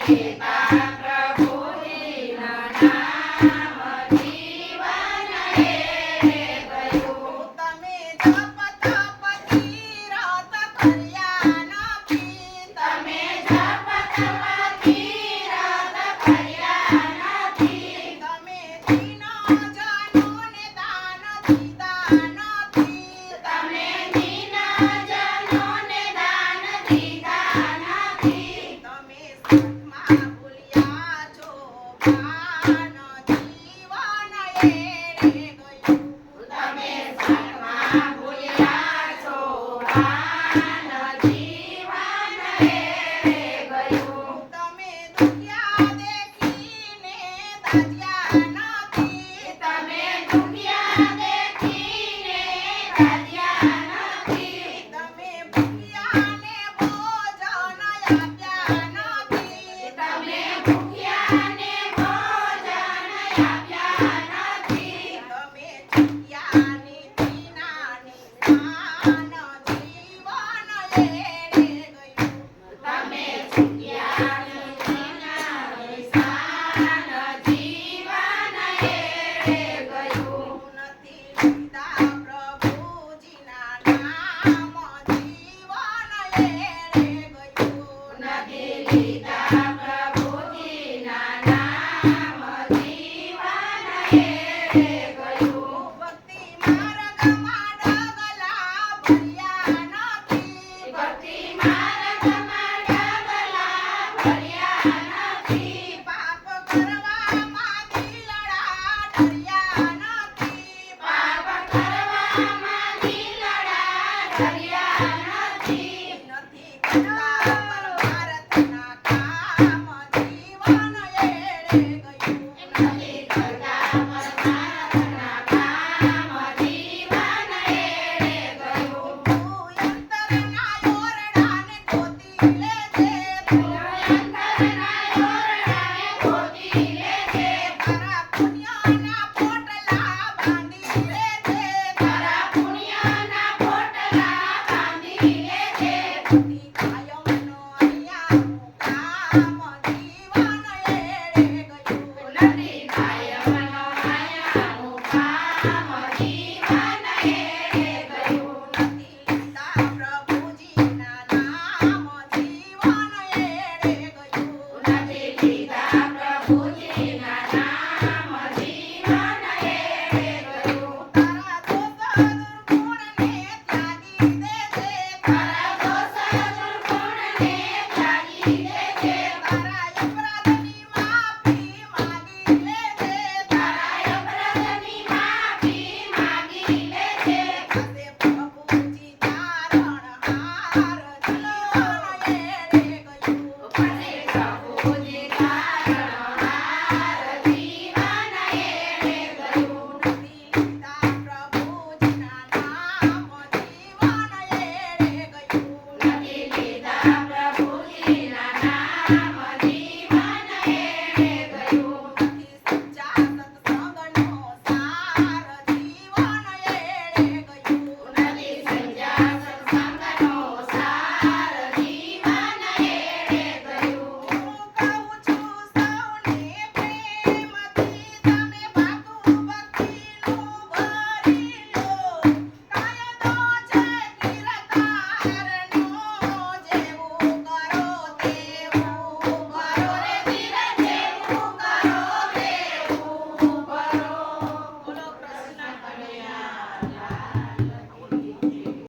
લીધા પ્રભુજીના નામ જીવન હેરે ગયું. તમે જપ તપ તીરથ કર્યા નથી. તમે જપ તપ તીરથ કર્યા નથી. તમે દીનજનોને દાન દીધા નથી. તમે દીનજનોને દાન દીધા નથી. તમે સત્માં ભૂલ્યા છો ભાન જીવન હેરે ગયું. તમે સન્મા ભૂલ્યા છો ભાન જીવન હેરે ગયું. તમે દુખ્યા દેખીને દાજ્યા નથી. તમે દુખ્યા દેખીને દાજ્યા નથી. તમે ભૂખ્યાને ભોજન આપ્યા નથી. તમે ભૂખ્યાને ભોજન આપ્યા નથી. તમે ચૂક્યાની દીનાની શાન જીવન હેરે ગયું. તમે ચૂક્યા નથી શાન જીવન હેરે ગયું. નથી લીધા પ્રભુજીના નામ જીવન હેરે ગયું. નથી લીધા પ્રભુજીના નામ જીવન હેરે ગયું. ભક્તિ માર્ગમાં ડગલા ભર્યા નથી. ભક્તિ માર્ગમાં ડગલા ભર્યા નથી.